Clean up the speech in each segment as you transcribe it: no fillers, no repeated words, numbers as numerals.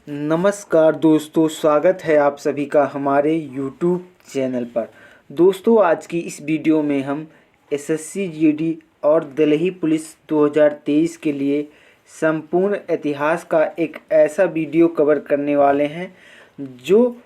नमस्कार दोस्तों, स्वागत है आप सभी का हमारे YouTube चैनल पर। दोस्तों, आज की इस वीडियो में हम एसएससी जीडी और दिल्ली पुलिस 2023 के लिए संपूर्ण इतिहास का एक ऐसा वीडियो कवर करने वाले हैं जो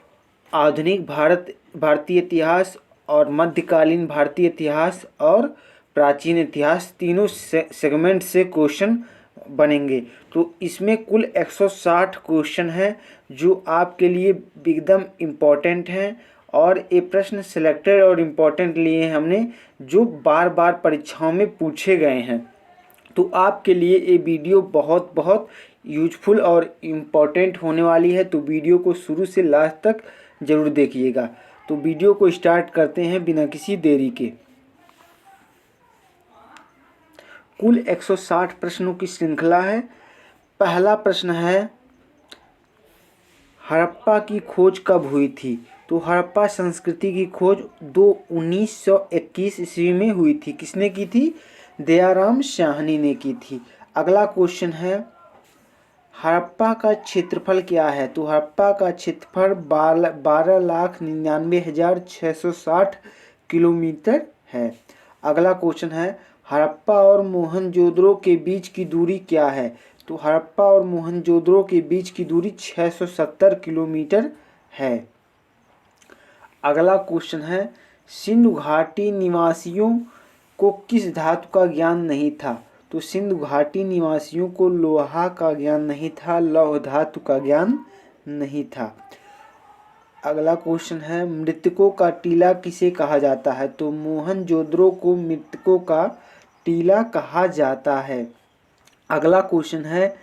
आधुनिक भारतीय इतिहास और मध्यकालीन भारतीय इतिहास और प्राचीन इतिहास तीनों सेगमेंट से क्वेश्चन बनेंगे। तो इसमें कुल 160 क्वेश्चन हैं जो आपके लिए एकदम इम्पॉर्टेंट हैं और ये प्रश्न सिलेक्टेड और इम्पॉर्टेंट लिए हैं हमने, जो बार बार परीक्षाओं में पूछे गए हैं। तो आपके लिए ये वीडियो बहुत बहुत यूजफुल और इम्पॉर्टेंट होने वाली है, तो वीडियो को शुरू से लास्ट तक ज़रूर देखिएगा। तो वीडियो को स्टार्ट करते हैं बिना किसी देरी के। कुल 160 प्रश्नों की श्रृंखला है। पहला प्रश्न है, हड़प्पा की खोज कब हुई थी? तो हड़प्पा संस्कृति की खोज 1921 ईस्वी में हुई थी। किसने की थी? दयाराम साहनी ने की थी। अगला क्वेश्चन है, हड़प्पा का क्षेत्रफल क्या है? तो हड़प्पा का क्षेत्रफल 12,99,660 किलोमीटर है। अगला क्वेश्चन है, हड़प्पा और मोहनजोदड़ो के बीच की दूरी क्या है? तो हड़प्पा और मोहनजोदड़ो के बीच की दूरी 670 किलोमीटर है। अगला क्वेश्चन है, सिंधु घाटी निवासियों को किस धातु का ज्ञान नहीं था? तो सिंधु घाटी निवासियों को लोहा का ज्ञान नहीं था, लौह धातु का ज्ञान नहीं था। अगला क्वेश्चन है, मृतकों का टीला किसे कहा जाता है? तो मोहनजोदड़ो को मृतकों का टीला कहा जाता है। अगला क्वेश्चन है,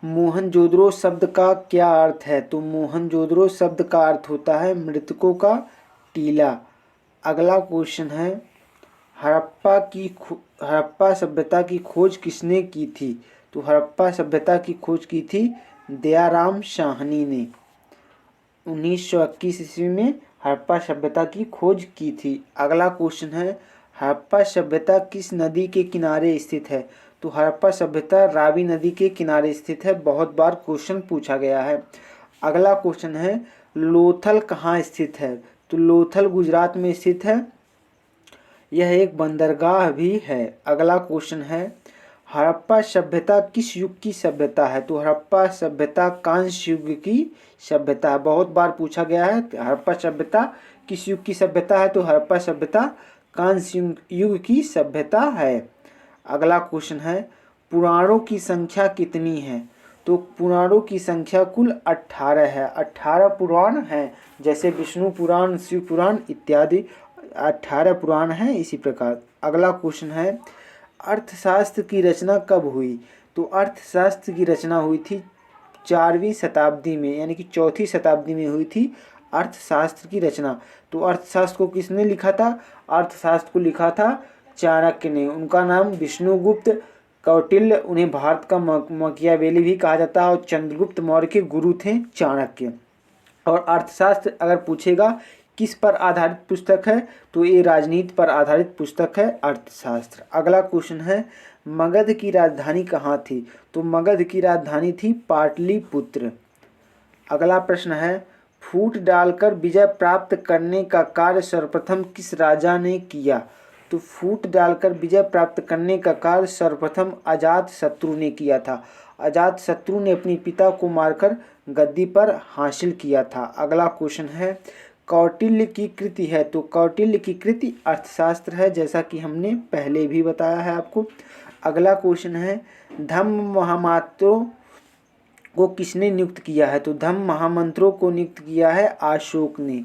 मोहनजोदड़ो शब्द का क्या अर्थ है? तो मोहनजोदड़ो शब्द का अर्थ होता है मृतकों का टीला। अगला क्वेश्चन है, हड़प्पा सभ्यता की खोज किसने की थी? तो हड़प्पा सभ्यता की खोज की थी दयाराम साहनी ने। 1921 ईस्वी में हड़प्पा सभ्यता की खोज की थी। अगला क्वेश्चन है, हड़प्पा सभ्यता किस नदी के किनारे स्थित है? तो हड़प्पा सभ्यता रावी नदी के किनारे स्थित है। बहुत बार क्वेश्चन पूछा गया है। अगला क्वेश्चन है, लोथल कहाँ स्थित है? तो लोथल गुजरात में स्थित है। यह एक बंदरगाह भी है। अगला क्वेश्चन है, हड़प्पा सभ्यता किस युग की सभ्यता है? तो हड़प्पा सभ्यता कांस्य युग की सभ्यता है। बहुत बार पूछा गया है हड़प्पा सभ्यता किस युग की सभ्यता है? तो हड़प्पा सभ्यता कांस्य युग की सभ्यता है। अगला क्वेश्चन है, पुराणों की संख्या कितनी है? तो पुराणों की संख्या कुल 18 है। 18 पुराण हैं, जैसे विष्णु पुराण, शिव पुराण इत्यादि 18 पुराण हैं इसी प्रकार। अगला क्वेश्चन है, अर्थशास्त्र की रचना कब हुई? तो अर्थशास्त्र की रचना हुई थी 4वीं शताब्दी में, यानी कि 4थी शताब्दी में हुई थी अर्थशास्त्र की रचना। तो अर्थशास्त्र को किसने लिखा था? अर्थशास्त्र को लिखा था चाणक्य ने। उनका नाम विष्णुगुप्त कौटिल्य, उन्हें भारत का मकियावेली भी कहा जाता है, और चंद्रगुप्त मौर्य के गुरु थे चाणक्य। और अर्थशास्त्र अगर पूछेगा किस पर आधारित पुस्तक है, तो ये राजनीति पर आधारित पुस्तक है अर्थशास्त्र। अगला क्वेश्चन है, मगध की राजधानी कहाँ थी? तो मगध की राजधानी थी पाटलिपुत्र। अगला प्रश्न है, फूट डालकर विजय प्राप्त करने का कार्य सर्वप्रथम किस राजा ने किया? तो फूट डालकर विजय प्राप्त करने का कार्य सर्वप्रथम अजातशत्रु ने किया था। अजातशत्रु ने अपने पिता को मारकर गद्दी पर हासिल किया था। अगला क्वेश्चन है, कौटिल्य की कृति है? तो कौटिल्य की कृति अर्थशास्त्र है, जैसा कि हमने पहले भी बताया है आपको। अगला क्वेश्चन है, धम्म महामंत्रों को किसने नियुक्त किया है? तो धम्म महामंत्रों को नियुक्त किया है अशोक ने।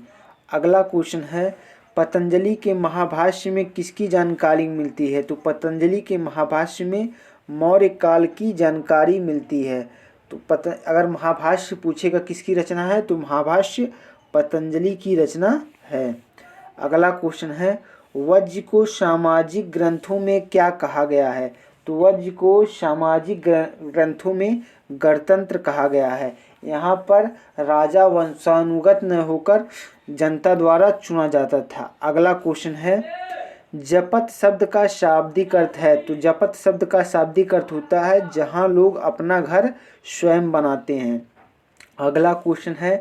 अगला क्वेश्चन है, पतंजलि के महाभाष्य में किसकी जानकारी मिलती है? तो पतंजलि के महाभाष्य में मौर्य काल की जानकारी मिलती है। तो अगर महाभाष्य पूछेगा किसकी रचना है, तो महाभाष्य पतंजलि की रचना है। अगला क्वेश्चन है, वज्र को सामाजिक ग्रंथों में क्या कहा गया है? तो वज्र को सामाजिक ग्रंथों में गणतंत्र कहा गया है। यहाँ पर राजा वंशानुगत न होकर जनता द्वारा चुना जाता था। अगला क्वेश्चन है, जपत शब्द का शाब्दिक अर्थ है? तो जपत शब्द का शाब्दिक अर्थ होता है जहाँ लोग अपना घर स्वयं बनाते हैं। अगला क्वेश्चन है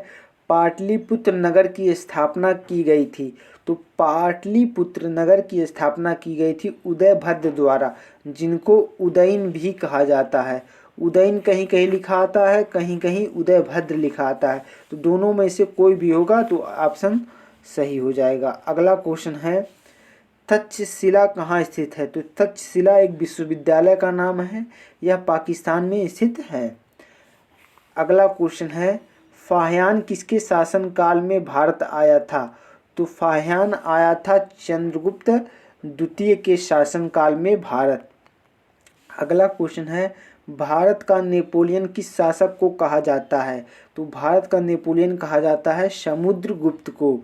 पाटलिपुत्र नगर की स्थापना की गई थी। तो पाटलिपुत्र नगर की स्थापना की गई थी उदयभद्र द्वारा, जिनको उदयन भी कहा जाता है। उदयन कहीं कहीं लिखा आता है, कहीं कहीं उदयभद्र लिखा आता है, तो दोनों में से कोई भी होगा तो ऑप्शन सही हो जाएगा। अगला क्वेश्चन है तक्षशिला कहाँ स्थित है। तो तक्षशिला एक विश्वविद्यालय का नाम है, यह पाकिस्तान में स्थित है। अगला क्वेश्चन है फाहियान किसके शासनकाल में भारत आया था। तो फाहियान आया था चंद्रगुप्त द्वितीय के शासनकाल में भारत। अगला क्वेश्चन है भारत का नेपोलियन किस शासक को कहा जाता है। तो भारत का नेपोलियन कहा जाता है समुद्रगुप्त को।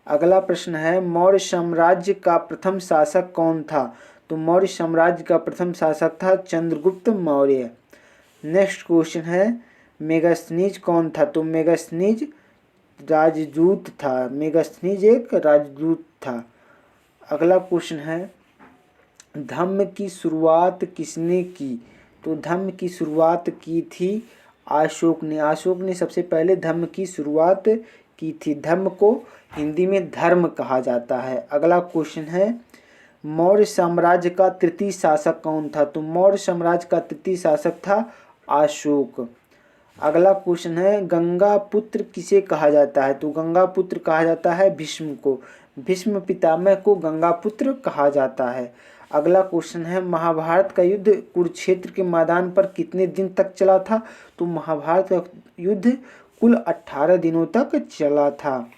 अगला प्रश्न है मौर्य साम्राज्य का प्रथम शासक कौन था। तो मौर्य साम्राज्य का प्रथम शासक था चंद्रगुप्त मौर्य। नेक्स्ट क्वेश्चन है मेगास्थनीज कौन था। तो मेगास्थनीज राजदूत था, मेगास्थनीज एक राजदूत था। अगला क्वेश्चन है धम्म की शुरुआत किसने की। तो धम्म की शुरुआत की थी अशोक ने। अशोक ने सबसे पहले धम्म की शुरुआत की थी। धम्म को हिंदी में धर्म कहा जाता है। अगला क्वेश्चन है मौर्य साम्राज्य का तृतीय शासक कौन था। तो मौर्य साम्राज्य का तृतीय शासक था अशोक। अगला क्वेश्चन है गंगा पुत्र किसे कहा जाता है। तो गंगा पुत्र कहा जाता है भीष्म को। भीष्म पितामह को गंगा पुत्र कहा जाता है। अगला क्वेश्चन है महाभारत का युद्ध कुरुक्षेत्र के मैदान पर कितने दिन तक चला था। तो महाभारत का युद्ध कुल 18 दिनों तक चला था।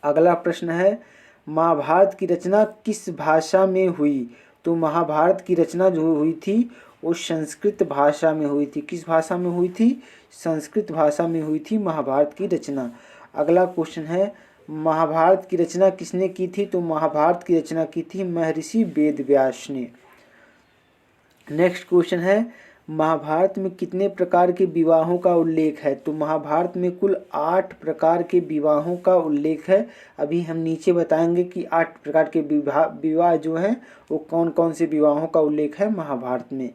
अगला प्रश्न है महाभारत की रचना किस भाषा में हुई। तो महाभारत की रचना जो हुई थी वो संस्कृत भाषा में हुई थी। किस भाषा में हुई थी, संस्कृत भाषा में हुई थी महाभारत की रचना। अगला क्वेश्चन है महाभारत की रचना किसने की थी। तो महाभारत की रचना की थी महर्षि वेदव्यास ने। नेक्स्ट क्वेश्चन है महाभारत में कितने प्रकार के विवाहों का उल्लेख है। तो महाभारत में कुल 8 प्रकार के विवाहों का उल्लेख है। अभी हम नीचे बताएंगे कि 8 प्रकार के विवाह जो हैं वो कौन कौन से विवाहों का उल्लेख है महाभारत में।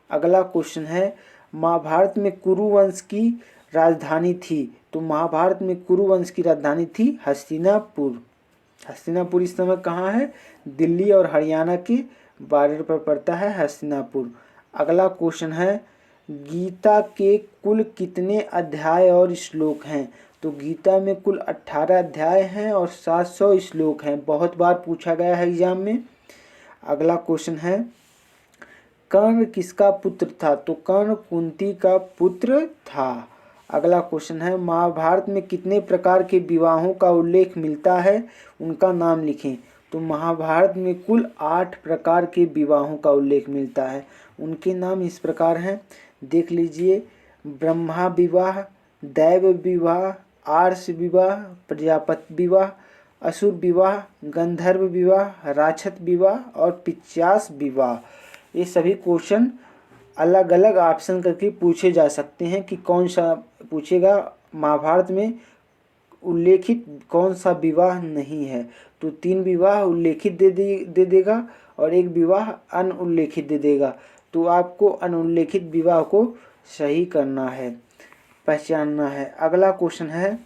अगला क्वेश्चन है महाभारत में कुरु वंश की राजधानी थी। तो महाभारत में कुरु वंश की राजधानी थी हस्तिनापुर। हस्तिनापुर इस समय कहाँ है, दिल्ली और हरियाणा के बॉर्डर पर पड़ता है हस्तिनापुर। अगला क्वेश्चन है गीता के कुल कितने अध्याय और श्लोक हैं। तो गीता में कुल 18 अध्याय हैं और 700 श्लोक हैं। बहुत बार पूछा गया है एग्जाम में। अगला क्वेश्चन है कर्ण किसका पुत्र था। तो कर्ण कुंती का पुत्र था। अगला क्वेश्चन है महाभारत में कितने प्रकार के विवाहों का उल्लेख मिलता है, उनका नाम लिखें। तो महाभारत में कुल 8 प्रकार के विवाहों का उल्लेख मिलता है। उनके नाम इस प्रकार हैं, देख लीजिए। ब्रह्मा विवाह, दैव विवाह, आर्ष विवाह, प्रजापति विवाह, असुर विवाह, गंधर्व विवाह, राक्षस विवाह और पिशाच विवाह। ये सभी क्वेश्चन अलग अलग ऑप्शन करके पूछे जा सकते हैं कि कौन सा पूछेगा महाभारत में उल्लेखित कौन सा विवाह नहीं है। तो 3 विवाह उल्लेखित दे देगा और 1 विवाह अनुल्लेखित दे देगा। तो आपको अनुल्लेखित विवाह को सही करना है, पहचानना है। अगला क्वेश्चन है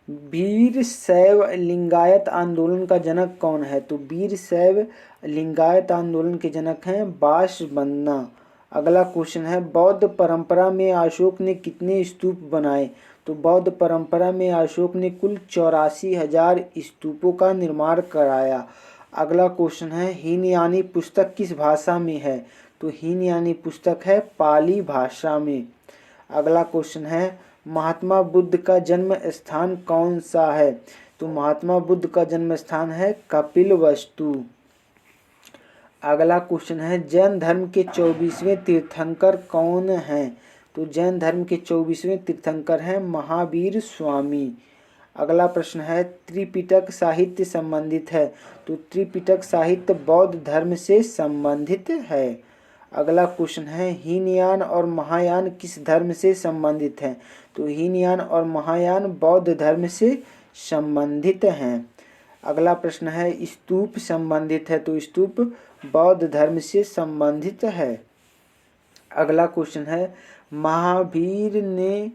वीर शैव लिंगायत आंदोलन का जनक कौन है। तो वीर शैव लिंगायत आंदोलन के जनक हैं बासवन्ना। अगला क्वेश्चन है बौद्ध परंपरा में अशोक ने कितने स्तूप बनाए। तो बौद्ध परंपरा में अशोक ने कुल 84,000 स्तूपों का निर्माण कराया। अगला क्वेश्चन है हीनयानी पुस्तक किस भाषा में है। तो हीनयानी पुस्तक है पाली भाषा में। अगला क्वेश्चन है महात्मा बुद्ध का जन्म स्थान कौन सा है। तो महात्मा बुद्ध का जन्म स्थान है कपिलवस्तु। अगला क्वेश्चन है जैन धर्म के 24वें तीर्थंकर कौन हैं। तो जैन धर्म के 24वें तीर्थंकर हैं महावीर स्वामी। अगला प्रश्न है त्रिपिटक साहित्य संबंधित है। तो त्रिपिटक साहित्य बौद्ध धर्म से संबंधित है। अगला क्वेश्चन है हीनयान और महायान किस धर्म से संबंधित हैं। तो हीनयान और महायान बौद्ध धर्म से संबंधित हैं। अगला प्रश्न है स्तूप संबंधित है। तो स्तूप बौद्ध धर्म से संबंधित है। अगला क्वेश्चन है महावीर ने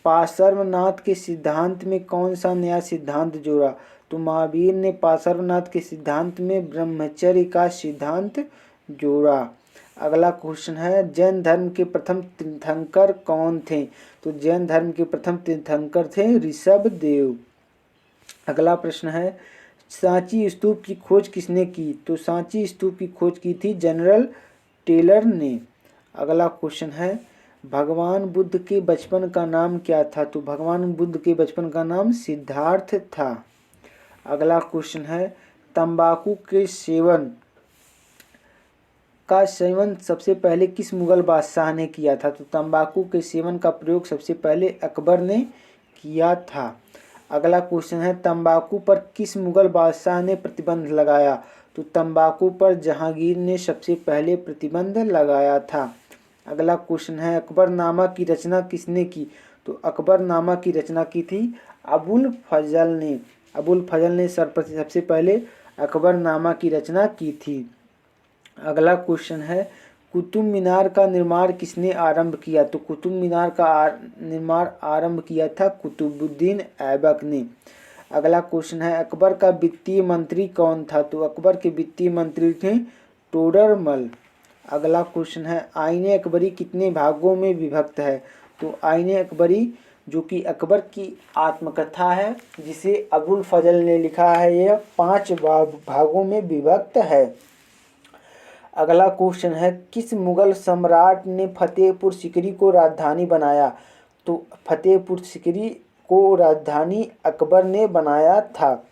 पार्श्वनाथ के सिद्धांत में कौन सा नया सिद्धांत जोड़ा? तो महावीर ने पार्श्वनाथ के सिद्धांत में ब्रह्मचर्य का सिद्धांत जोड़ा। अगला क्वेश्चन है, जैन धर्म के प्रथम तीर्थंकर कौन थे? तो जैन धर्म के प्रथम तीर्थंकर थे ऋषभदेव। अगला प्रश्न है, सांची स्तूप की खोज किसने की? तो सांची स्तूप की खोज की थी जनरल टेलर ने। अगला क्वेश्चन है, भगवान बुद्ध के बचपन का नाम क्या था? तो भगवान बुद्ध के बचपन का नाम सिद्धार्थ था। अगला क्वेश्चन है, तंबाकू के सेवन सबसे पहले किस मुगल बादशाह ने किया था? तो तंबाकू के सेवन का प्रयोग सबसे पहले अकबर ने किया था। अगला क्वेश्चन है, तंबाकू पर किस मुगल बादशाह ने प्रतिबंध लगाया? तो तंबाकू पर जहांगीर ने सबसे पहले प्रतिबंध लगाया था। अगला क्वेश्चन है, अकबरनामा की रचना किसने की? तो अकबरनामा की रचना की थी अबुल फजल ने। अबुल फजल ने सबसे पहले अकबरनामा की रचना की थी। अगला क्वेश्चन है, कुतुब मीनार का निर्माण किसने आरंभ किया? तो कुतुब मीनार का निर्माण आरंभ किया था कुतुबुद्दीन ऐबक ने। अगला क्वेश्चन है, अकबर का वित्तीय मंत्री कौन था? तो अकबर के वित्तीय मंत्री थे टोडरमल। अगला क्वेश्चन है, आईने अकबरी कितने भागों में विभक्त है? तो आईने अकबरी जो कि अकबर की आत्मकथा है जिसे अबुल फजल ने लिखा है, यह 5 भागों में विभक्त है। अगला क्वेश्चन है, किस मुगल सम्राट ने फतेहपुर सीकरी को राजधानी बनाया? तो फतेहपुर सीकरी को राजधानी अकबर ने बनाया था।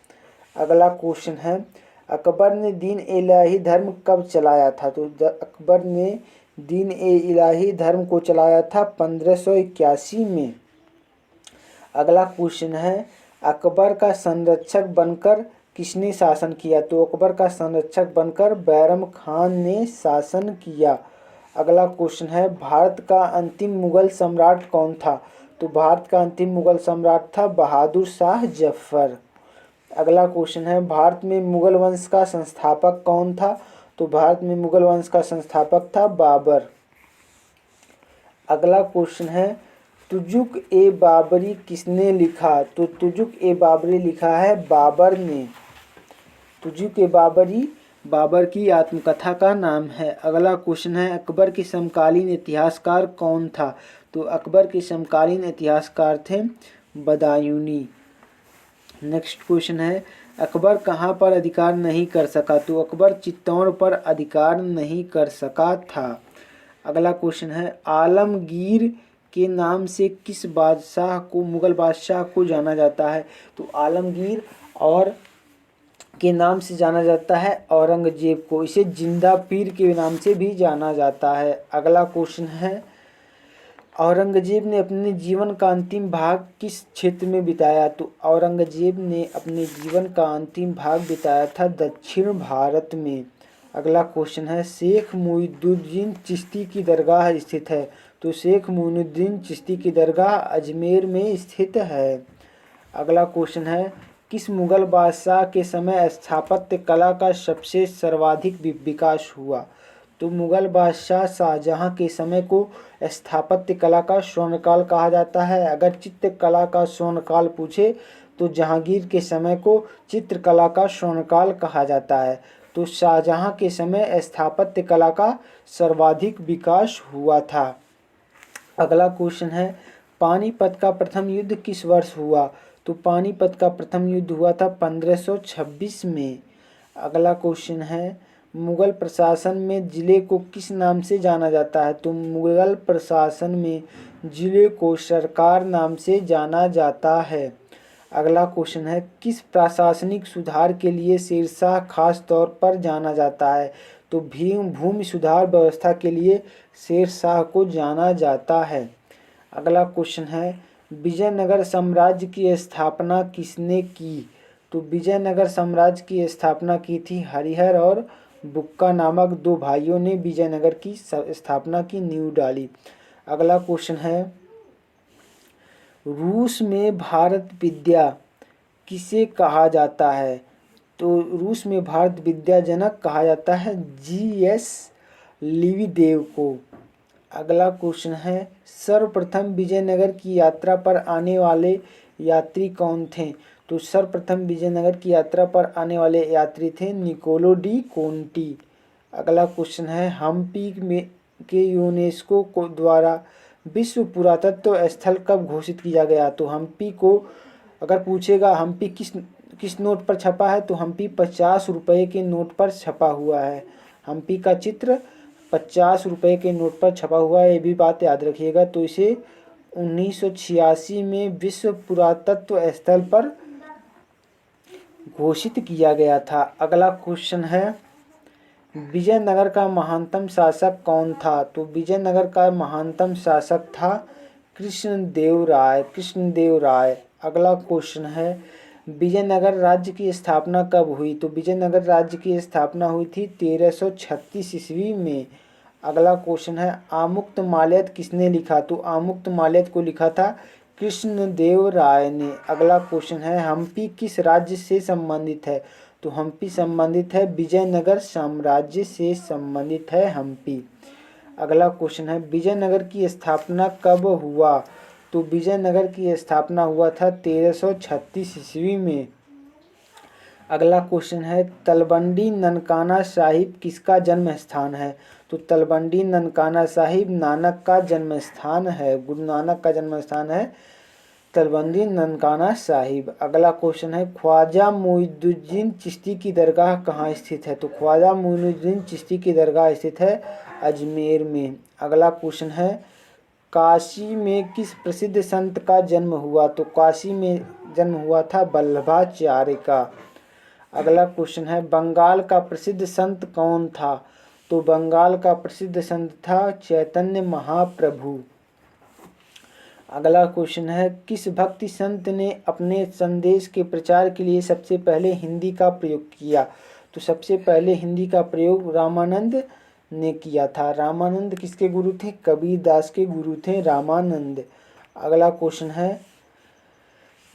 अगला क्वेश्चन है, अकबर ने दीन ए इलाही धर्म कब चलाया था? तो अकबर ने दीन ए इलाही धर्म को चलाया था 1581 में। अगला क्वेश्चन है, अकबर का संरक्षक बनकर किसने शासन किया? तो अकबर का संरक्षक बनकर बैरम खान ने शासन किया। अगला क्वेश्चन है, भारत का अंतिम मुगल सम्राट कौन था? तो भारत का अंतिम मुगल सम्राट था बहादुर शाह जफर। अगला क्वेश्चन है, भारत में मुगल वंश का संस्थापक कौन था? तो भारत में मुगल वंश का संस्थापक था बाबर। अगला क्वेश्चन है, तुजुक ए बाबरी किसने लिखा? तो तुजुक ए बाबरी लिखा है बाबर ने। तुजुक ए बाबरी बाबर की आत्मकथा का नाम है। अगला क्वेश्चन है, अकबर के समकालीन इतिहासकार कौन था? तो अकबर के समकालीन इतिहासकार थे बदायूनी। नेक्स्ट क्वेश्चन है, अकबर कहाँ पर अधिकार नहीं कर सका? तो अकबर चित्तौड़ पर अधिकार नहीं कर सका था। अगला क्वेश्चन है, आलमगीर के नाम से किस बादशाह को मुगल बादशाह को जाना जाता है? तो आलमगीर और के नाम से जाना जाता है औरंगजेब को। इसे जिंदा पीर के नाम से भी जाना जाता है। अगला क्वेश्चन है, औरंगजेब ने अपने जीवन का अंतिम भाग किस क्षेत्र में बिताया? तो औरंगजेब ने अपने जीवन का अंतिम भाग बिताया था दक्षिण भारत में। अगला क्वेश्चन है, शेख मोइनुद्दीन चिश्ती की दरगाह स्थित है? तो शेख मोइनुद्दीन चिश्ती की दरगाह अजमेर में स्थित है। अगला क्वेश्चन है, किस मुगल बादशाह के समय स्थापत्य कला का सबसे सर्वाधिक विकास हुआ? तो मुगल बादशाह शाहजहां के समय को स्थापत्य कला का स्वर्णकाल कहा जाता है। अगर चित्रकला का स्वर्णकाल पूछे तो जहांगीर के समय को चित्रकला का स्वर्णकाल कहा जाता है। तो शाहजहां के समय स्थापत्य कला का सर्वाधिक विकास हुआ था। अगला क्वेश्चन है, पानीपत का प्रथम युद्ध किस वर्ष हुआ? तो पानीपत का प्रथम युद्ध हुआ था 1526 में। अगला क्वेश्चन है, मुगल प्रशासन में जिले को किस नाम से जाना जाता है? तो मुगल प्रशासन में जिले को सरकार नाम से जाना जाता है। अगला क्वेश्चन है, किस प्रशासनिक सुधार के लिए शेरशाह खास तौर पर जाना जाता है? तो भूमि सुधार व्यवस्था के लिए शेरशाह को जाना जाता है। अगला क्वेश्चन है, विजयनगर साम्राज्य की स्थापना किसने की? तो विजयनगर साम्राज्य की स्थापना की थी हरिहर और बुक्का नामक 2 भाइयों ने विजयनगर की स्थापना की, नींव डाली। अगला क्वेश्चन है, रूस में भारत विद्या किसे कहा जाता है? तो रूस में भारत विद्या जनक कहा जाता है GS लिविदेव को। अगला क्वेश्चन है सर्वप्रथम विजयनगर की यात्रा पर आने वाले यात्री कौन थे? तो सर्वप्रथम विजयनगर की यात्रा पर आने वाले यात्री थे निकोलो डी कोंटी। अगला क्वेश्चन है हम्पी में के यूनेस्को को द्वारा विश्व पुरातत्व स्थल कब घोषित किया गया? तो हम्पी को अगर पूछेगा हम्पी किस नोट पर छपा है, तो हम्पी 50 रुपये के नोट पर छपा हुआ है। हम्पी का चित्र 50 रुपये के नोट पर छपा हुआ है, ये भी बात याद रखिएगा। तो इसे 1986 में विश्व पुरातत्व स्थल पर घोषित किया गया था। अगला क्वेश्चन है विजयनगर का महानतम शासक कौन था? तो विजयनगर का महानतम शासक था कृष्णदेव राय। अगला क्वेश्चन है विजयनगर राज्य की स्थापना कब हुई? तो विजयनगर राज्य की स्थापना हुई थी 1336 ईस्वी में। अगला क्वेश्चन है आमुक्तमाल्यद किसने लिखा? तो आमुक्तमाल्यद को लिखा था कृष्णदेव राय ने। अगला क्वेश्चन है हम्पी किस राज्य से संबंधित है? तो हम्पी संबंधित है विजयनगर साम्राज्य से संबंधित है हम्पी। अगला क्वेश्चन है विजयनगर की स्थापना कब हुआ? तो विजयनगर की स्थापना हुआ था 1336 ईस्वी में। अगला क्वेश्चन है तलवंडी ननकाना साहिब किसका जन्म स्थान है? तो तलवंडी ननकाना साहिब नानक का जन्म स्थान है, गुरु नानक का जन्म स्थान है तलवंडी ननकाना साहिब। अगला क्वेश्चन है ख्वाजा मोइनुद्दीन चिश्ती की दरगाह कहाँ स्थित है? तो ख्वाजा मोइनुद्दीन चिश्ती की दरगाह स्थित है अजमेर में। अगला क्वेश्चन है काशी में किस प्रसिद्ध संत का जन्म हुआ? तो काशी में जन्म हुआ था वल्लभाचार्य का। अगला क्वेश्चन है बंगाल का प्रसिद्ध संत कौन था? तो बंगाल का प्रसिद्ध संत था चैतन्य महाप्रभु। अगला क्वेश्चन है किस भक्ति संत ने अपने संदेश के प्रचार के लिए सबसे पहले हिंदी का प्रयोग किया? तो सबसे पहले हिंदी का प्रयोग रामानंद ने किया था। रामानंद किसके गुरु थे? कबीर दास के गुरु थे रामानंद। अगला क्वेश्चन है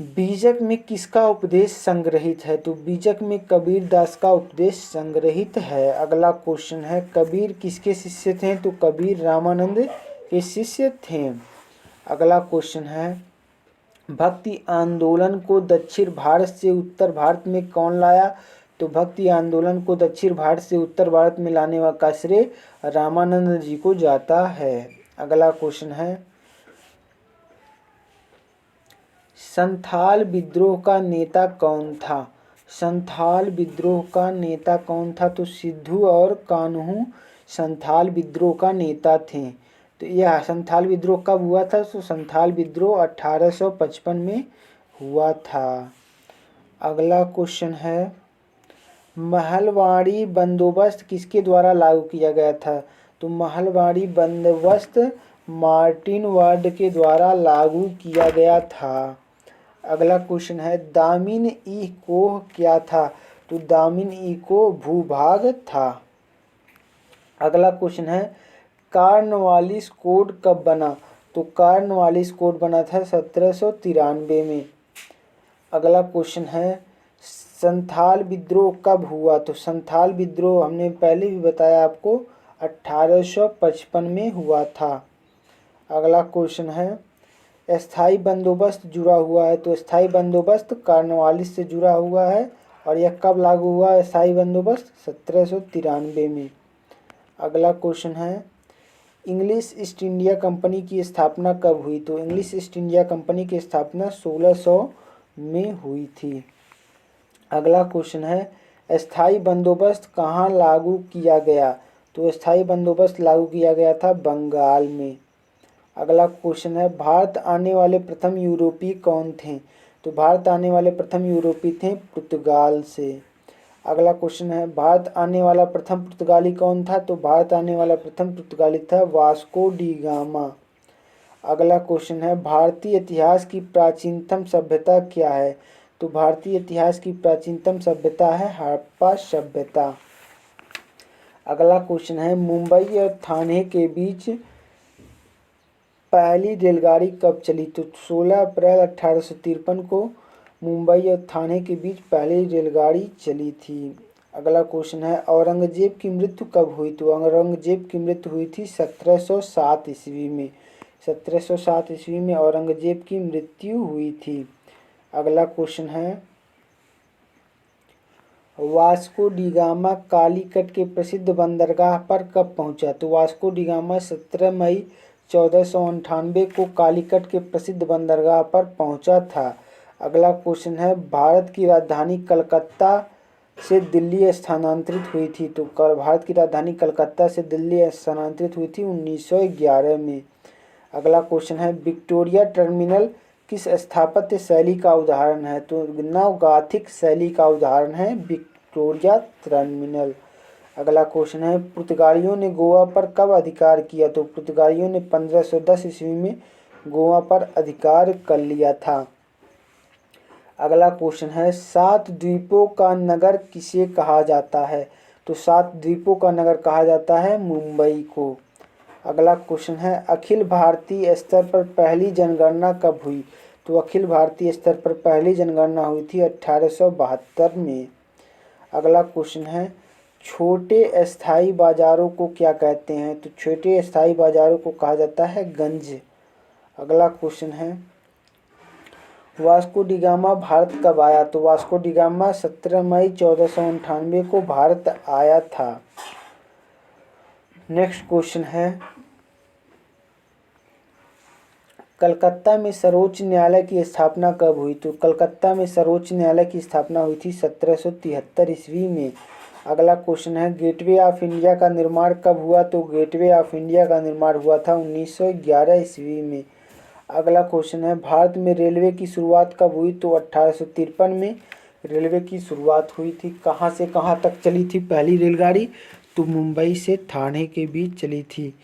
बीजक में किसका उपदेश संग्रहित है? तो बीजक में कबीर दास का उपदेश संग्रहित है। अगला क्वेश्चन है कबीर किसके शिष्य थे? तो कबीर रामानंद के शिष्य थे। अगला क्वेश्चन है भक्ति आंदोलन को दक्षिण भारत से उत्तर भारत में कौन लाया? तो भक्ति आंदोलन को दक्षिण भारत से उत्तर भारत में लाने का श्रेय रामानंद जी को जाता है। अगला क्वेश्चन है संथाल विद्रोह का नेता कौन था? संथाल विद्रोह का नेता कौन था? तो सिद्धू और कान्हू संथाल विद्रोह का नेता थे। तो यह संथाल विद्रोह कब हुआ था? तो संथाल विद्रोह 1855 में हुआ था। अगला क्वेश्चन है महलवाड़ी बंदोबस्त किसके द्वारा लागू किया गया था? तो महलवाड़ी बंदोबस्त मार्टिन वार्ड के द्वारा लागू किया गया था। अगला क्वेश्चन है दामिन ई कोह क्या था? तो दामिन ई कोह भूभाग था। अगला क्वेश्चन है कॉर्नवालिस कोड कब बना? तो कॉर्नवालिस कोड बना था 1793 में। अगला क्वेश्चन है संथाल विद्रोह कब हुआ? तो संथाल विद्रोह हमने पहले भी बताया आपको 1855 में हुआ था। अगला क्वेश्चन है स्थायी बंदोबस्त जुड़ा हुआ है। तो स्थायी बंदोबस्त कॉर्नवालिस से जुड़ा हुआ है और यह कब लागू हुआ? स्थायी बंदोबस्त 1793 में। अगला क्वेश्चन है इंग्लिश ईस्ट इंडिया कंपनी की स्थापना कब हुई? तो इंग्लिश ईस्ट इंडिया कंपनी की स्थापना 1600 में हुई थी। अगला क्वेश्चन है स्थायी बंदोबस्त कहाँ लागू किया गया? तो स्थायी बंदोबस्त लागू किया गया था बंगाल में। अगला क्वेश्चन है भारत आने वाले प्रथम यूरोपीय कौन थे? तो भारत आने वाले प्रथम यूरोपीय थे पुर्तगाल से। अगला क्वेश्चन है भारत आने वाला प्रथम पुर्तगाली कौन था? तो भारत आने वाला प्रथम पुर्तगाली था वास्को डी गामा। अगला क्वेश्चन है भारतीय इतिहास की प्राचीनतम सभ्यता क्या है? तो भारतीय इतिहास की प्राचीनतम सभ्यता है हड़प्पा सभ्यता। अगला क्वेश्चन है मुंबई और थाने के बीच पहली रेलगाड़ी कब चली? तो 16 अप्रैल 1853 को मुंबई और थाने के बीच पहली रेलगाड़ी चली थी। अगला क्वेश्चन है औरंगजेब की मृत्यु कब हुई? तो औरंगजेब की मृत्यु हुई थी 1707 ईस्वी में। 1707 ईस्वी में औरंगजेब की मृत्यु हुई थी। अगला क्वेश्चन है वास्को डी गामा कालीकट के प्रसिद्ध बंदरगाह पर कब पहुंचा? तो वास्को डी गामा 17 मई 1498 को कालीकट के प्रसिद्ध बंदरगाह पर पहुंचा था। अगला क्वेश्चन है भारत की राजधानी कलकत्ता से दिल्ली स्थानांतरित हुई थी। तो भारत की राजधानी कलकत्ता से दिल्ली स्थानांतरित हुई थी 1911 में। अगला क्वेश्चन है विक्टोरिया टर्मिनल किस स्थापत्य शैली का उदाहरण है? तो नवगाथिक शैली का उदाहरण है विक्टोरिया टर्मिनल। अगला क्वेश्चन है पुर्तगालियों ने गोवा पर कब अधिकार किया? तो पुर्तगालियों ने 1510 ईस्वी में गोवा पर अधिकार कर लिया था। अगला क्वेश्चन है 7 द्वीपों का नगर किसे कहा जाता है? तो 7 द्वीपों का नगर कहा जाता है मुंबई को। अगला क्वेश्चन है अखिल भारतीय स्तर पर पहली जनगणना कब हुई? तो अखिल भारतीय स्तर पर पहली जनगणना हुई थी 1872 में। अगला क्वेश्चन है छोटे अस्थाई बाजारों को क्या कहते हैं? तो छोटे अस्थाई बाजारों को कहा जाता है गंज। अगला क्वेश्चन है वास्को डी गामा भारत कब आया? तो वास्को डी गामा 17 मई 1498 को भारत आया था। नेक्स्ट क्वेश्चन है कलकत्ता में सर्वोच्च न्यायालय की स्थापना कब हुई? तो कलकत्ता में सर्वोच्च न्यायालय की स्थापना हुई थी 1773 ईस्वी में। अगला क्वेश्चन है गेटवे ऑफ इंडिया का निर्माण कब हुआ? तो गेटवे ऑफ इंडिया का निर्माण हुआ था 1911 ईस्वी में। अगला क्वेश्चन है भारत में रेलवे की शुरुआत कब हुई? तो 1853 में रेलवे की शुरुआत हुई थी। कहाँ से कहाँ तक चली थी पहली रेलगाड़ी? तो मुंबई से ठाणे के बीच चली थी।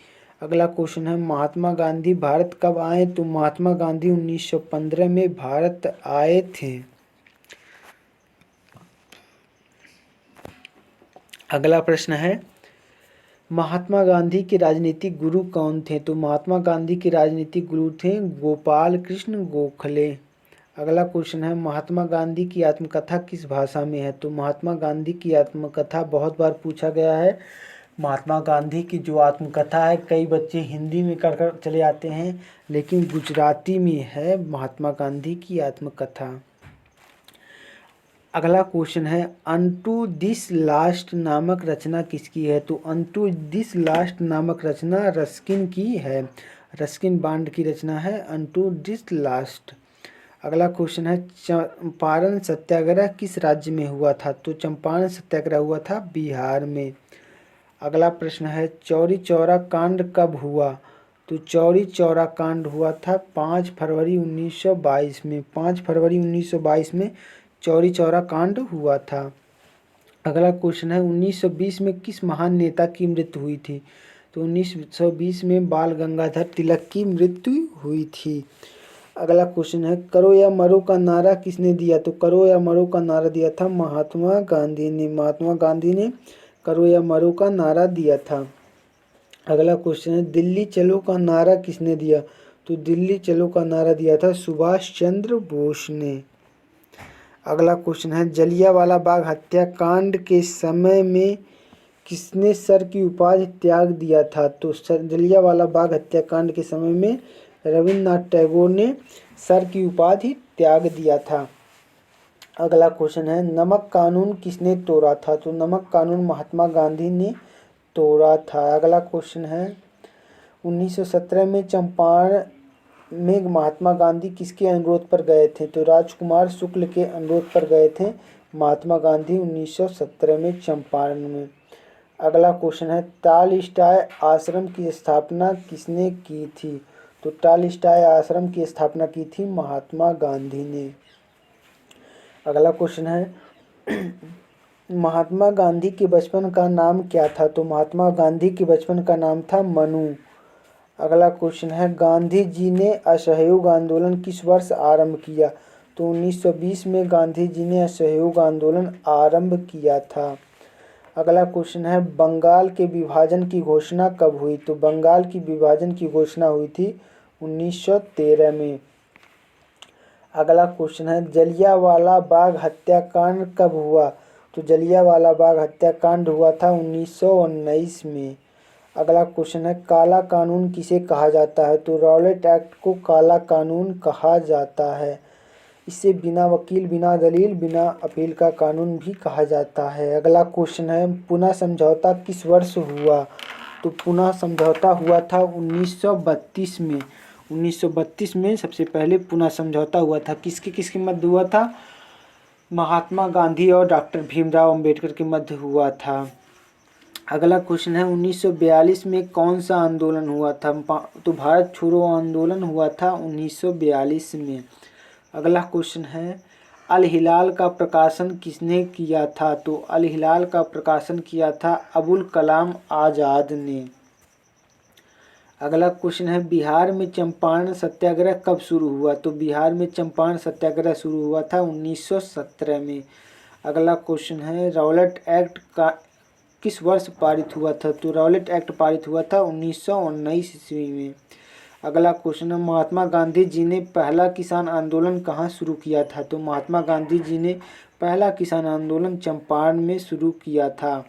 अगला क्वेश्चन है महात्मा गांधी भारत कब आए? तो महात्मा गांधी 1915 में भारत आए थे। अगला प्रश्न है महात्मा गांधी के राजनीतिक गुरु कौन थे? तो महात्मा गांधी के राजनीतिक गुरु थे गोपाल कृष्ण गोखले। अगला क्वेश्चन है महात्मा गांधी की आत्मकथा किस भाषा में है? तो महात्मा गांधी की आत्मकथा बहुत बार पूछा गया है। महात्मा गांधी की जो आत्मकथा है कई बच्चे हिंदी में कर कर चले आते हैं, लेकिन गुजराती में है महात्मा गांधी की आत्मकथा। अगला क्वेश्चन है अनटू दिस लास्ट नामक रचना किसकी है? तो अनटू दिस लास्ट नामक रचना रस्किन की है। रस्किन बांड की रचना है अनटू दिस लास्ट। अगला क्वेश्चन है चंपारण सत्याग्रह किस राज्य में हुआ था? तो चंपारण सत्याग्रह हुआ था बिहार में। अगला प्रश्न है चौरी चौरा कांड कब हुआ? तो चौरी चौरा कांड हुआ था 5 फरवरी 1922 में। 5 फरवरी 1922 में चौरी चौरा कांड हुआ था। अगला क्वेश्चन है 1920 में किस महान नेता की मृत्यु हुई थी? तो 1920 में बाल गंगाधर तिलक की मृत्यु हुई थी। अगला क्वेश्चन है करो या मरो का नारा किसने दिया? तो करो या मरो का नारा दिया था महात्मा गांधी ने। महात्मा गांधी ने करो या मरो का नारा दिया था। अगला क्वेश्चन है दिल्ली चलो का नारा किसने दिया? तो दिल्ली चलो का नारा दिया था सुभाष चंद्र बोस ने। अगला क्वेश्चन है जलियांवाला बाग हत्याकांड के समय में किसने सर की उपाधि त्याग दिया था? तो जलियांवाला बाग हत्याकांड के समय में रविन्द्रनाथ टैगोर ने सर की उपाधि त्याग दिया था। अगला क्वेश्चन है नमक कानून किसने तोड़ा था? तो नमक कानून महात्मा गांधी ने तोड़ा था। अगला क्वेश्चन है 1917 में चंपारण में महात्मा गांधी किसके अनुरोध पर गए थे? तो राजकुमार शुक्ल के अनुरोध पर गए थे महात्मा गांधी 1917 में चंपारण में। अगला क्वेश्चन है टॉलस्टॉय आश्रम की स्थापना किसने की थी? तो टॉलस्टॉय आश्रम की स्थापना की थी महात्मा गांधी ने। अगला क्वेश्चन है महात्मा गांधी के बचपन का नाम क्या था? तो महात्मा गांधी के बचपन का नाम था मनु। अगला क्वेश्चन है गांधी जी ने असहयोग आंदोलन किस वर्ष आरंभ किया? तो 1920 में गांधी जी ने असहयोग आंदोलन आरंभ किया था। अगला क्वेश्चन है बंगाल के विभाजन की घोषणा कब हुई? तो बंगाल की विभाजन की घोषणा हुई थी 1913 में। अगला क्वेश्चन है जलियांवाला बाग हत्याकांड कब हुआ? तो जलियांवाला बाग हत्याकांड हुआ था 1919 में। अगला क्वेश्चन है काला कानून किसे कहा जाता है? तो रॉलेट एक्ट को काला कानून कहा जाता है। इसे बिना वकील, बिना दलील, बिना अपील का कानून भी कहा जाता है। अगला क्वेश्चन है पुना समझौता किस वर्ष हुआ? तो पुना समझौता हुआ था 1932 में। 1932 में सबसे पहले पुना समझौता हुआ था। किसके मध्य हुआ था? महात्मा गांधी और डॉक्टर भीमराव अंबेडकर के मध्य हुआ था। अगला क्वेश्चन है 1942 में कौन सा आंदोलन हुआ था? तो भारत छोड़ो आंदोलन हुआ था 1942 में। अगला क्वेश्चन है अल हिलाल का प्रकाशन किसने किया था? तो अल हिलाल का प्रकाशन किया था अबुल कलाम आज़ाद ने। अगला क्वेश्चन है बिहार में चंपारण सत्याग्रह कब शुरू हुआ? तो बिहार में चंपारण सत्याग्रह शुरू हुआ था 1917 में। अगला क्वेश्चन है रॉलेट एक्ट का किस वर्ष पारित हुआ था? तो रॉलेट एक्ट पारित हुआ था 1919 ईस्वी में। अगला क्वेश्चन है महात्मा गांधी जी ने पहला किसान आंदोलन कहाँ शुरू किया था? तो महात्मा गांधी जी ने पहला किसान आंदोलन चंपारण में शुरू किया था।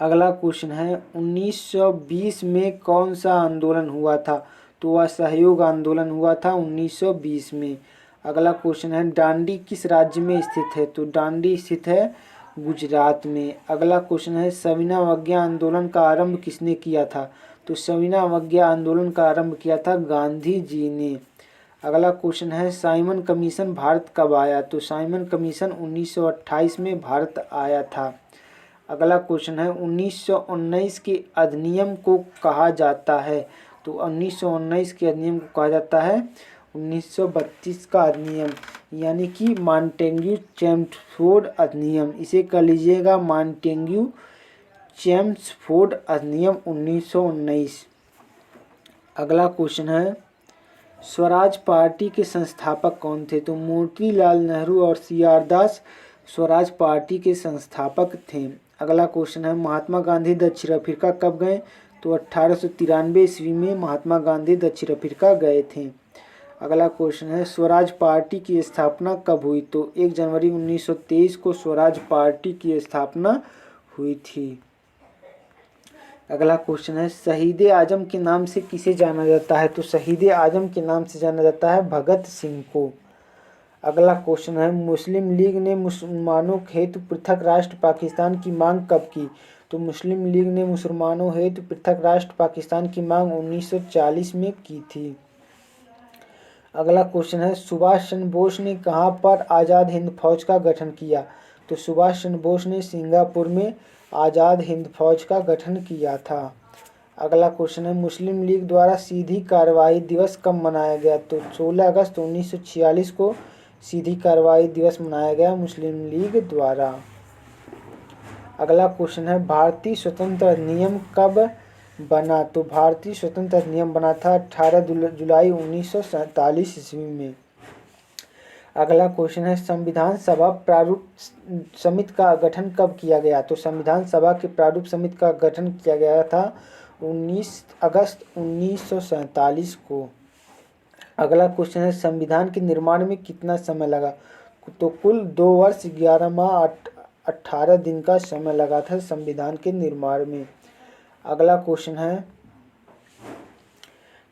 अगला क्वेश्चन है 1920 में कौन सा आंदोलन हुआ था? तो वह असहयोग आंदोलन हुआ था 1920 में। अगला क्वेश्चन है डांडी किस राज्य में स्थित है? तो डांडी स्थित है गुजरात में। अगला क्वेश्चन है सविनय अवज्ञा आंदोलन का आरंभ किसने किया था? तो सविनय अवज्ञा आंदोलन का आरंभ किया था गांधी जी ने। अगला क्वेश्चन है साइमन कमीशन भारत कब आया? तो साइमन कमीशन 1928 में भारत आया था। अगला क्वेश्चन है 1919 के अधिनियम को कहा जाता है? तो 1919 के अधिनियम को कहा जाता है 1932 का अधिनियम, यानी कि मॉन्टेग्यू चेम्सफोर्ड अधिनियम। इसे कर लीजिएगा मॉन्टेग्यू चेम्सफोर्ड अधिनियम 1919। अगला क्वेश्चन है स्वराज पार्टी के संस्थापक कौन थे? तो मोतीलाल नेहरू और सी.आर. दास स्वराज पार्टी के संस्थापक थे। अगला क्वेश्चन है महात्मा गांधी दक्षिण अफ्रीका कब गए? तो 1893 ईस्वी में महात्मा गांधी दक्षिण अफ्रीका गए थे। अगला क्वेश्चन है स्वराज पार्टी की स्थापना कब हुई? तो 1 जनवरी 1923 को स्वराज पार्टी की स्थापना हुई थी। अगला क्वेश्चन है शहीद आजम के नाम से किसे जाना जाता है? तो शहीद आजम के नाम से जाना जाता है भगत सिंह को। अगला क्वेश्चन है मुस्लिम लीग ने मुसलमानों हेतु पृथक राष्ट्र पाकिस्तान की मांग कब की? तो मुस्लिम लीग ने मुसलमानों हेतु पृथक राष्ट्र पाकिस्तान की मांग 1940 में की थी। अगला क्वेश्चन है सुभाष चंद्र बोस ने कहाँ पर आज़ाद हिंद फौज का गठन किया? तो सुभाष चंद्र बोस ने सिंगापुर में आज़ाद हिंद फौज का गठन किया था। अगला क्वेश्चन है मुस्लिम लीग द्वारा सीधी कार्रवाई दिवस कब मनाया गया? तो 16 अगस्त 1946 को सीधी कार्रवाई दिवस मनाया गया मुस्लिम लीग द्वारा। अगला क्वेश्चन है भारतीय स्वतंत्र अधिनियम कब बना? तो भारतीय स्वतंत्र अधिनियम बना था 18 जुलाई 1947 ईस्वी में। अगला क्वेश्चन है संविधान सभा प्रारूप समिति का गठन कब किया गया? तो संविधान सभा के प्रारूप समिति का गठन किया गया था 19 अगस्त 1947 को। अगला क्वेश्चन है संविधान के निर्माण में कितना समय लगा? तो कुल 2 वर्ष 11 माह 18 दिन का समय लगा था संविधान के निर्माण में। अगला क्वेश्चन है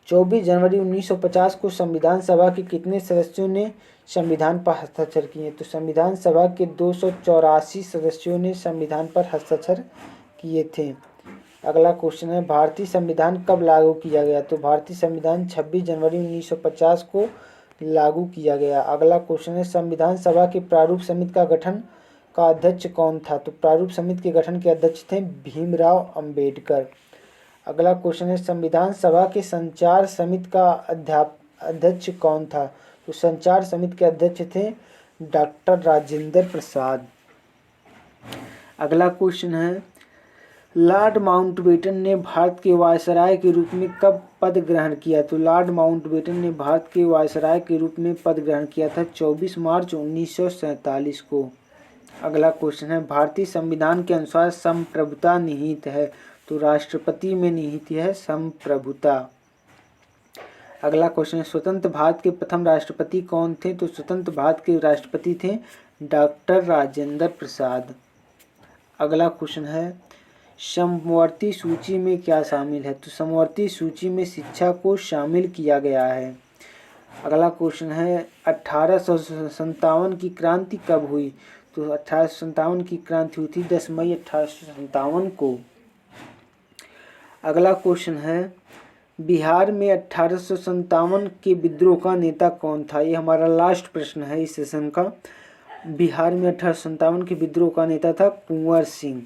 24 जनवरी 1950 को संविधान सभा के कितने सदस्यों ने संविधान पर हस्ताक्षर किए? तो संविधान सभा के 284 सदस्यों ने संविधान पर हस्ताक्षर किए थे। अगला क्वेश्चन है भारतीय संविधान कब लागू किया गया? तो भारतीय संविधान 26 जनवरी 1950 को लागू किया गया। अगला क्वेश्चन है संविधान सभा के प्रारूप समिति का गठन का अध्यक्ष कौन था? तो प्रारूप समिति के गठन के अध्यक्ष थे भीमराव अंबेडकर। अगला क्वेश्चन है संविधान सभा के संचार समिति का अध्यक्ष कौन था? तो संचार समिति के अध्यक्ष थे डॉक्टर राजेंद्र प्रसाद। अगला क्वेश्चन है लॉर्ड माउंटबेटन ने भारत के वायसराय के रूप में कब पद ग्रहण किया? तो लॉर्ड माउंटबेटन ने भारत के वायसराय के रूप में पद ग्रहण किया था 24 मार्च 1947 को। अगला क्वेश्चन है भारतीय संविधान के अनुसार संप्रभुता निहित है? तो राष्ट्रपति में निहित है संप्रभुता। अगला क्वेश्चन है स्वतंत्र भारत के प्रथम राष्ट्रपति कौन थे? तो स्वतंत्र भारत के राष्ट्रपति थे डॉक्टर राजेंद्र प्रसाद। अगला क्वेश्चन है समवर्ती सूची में क्या शामिल है? तो समवर्ती सूची में शिक्षा को शामिल किया गया है। अगला क्वेश्चन है 1857 की क्रांति कब हुई? तो 1857 की क्रांति हुई थी 10 मई 1857 को। अगला क्वेश्चन है बिहार में 1857 के विद्रोह का नेता कौन था? ये हमारा लास्ट प्रश्न है इस सेशन का। बिहार में 1857 के विद्रोह का नेता था कुंवर सिंह।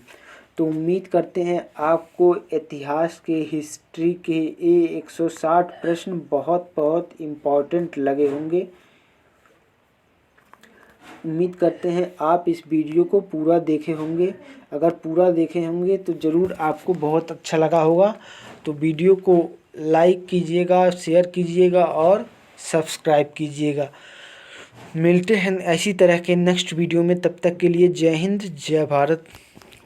तो उम्मीद करते हैं आपको इतिहास के हिस्ट्री के ये 160 प्रश्न बहुत बहुत इम्पोर्टेंट लगे होंगे। उम्मीद करते हैं आप इस वीडियो को पूरा देखे होंगे। अगर पूरा देखे होंगे तो ज़रूर आपको बहुत अच्छा लगा होगा। तो वीडियो को लाइक कीजिएगा, शेयर कीजिएगा और सब्सक्राइब कीजिएगा। मिलते हैं ऐसी तरह के नेक्स्ट वीडियो में। तब तक के लिए जय हिंद, जय भारत,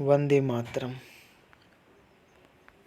वंदे मातरम।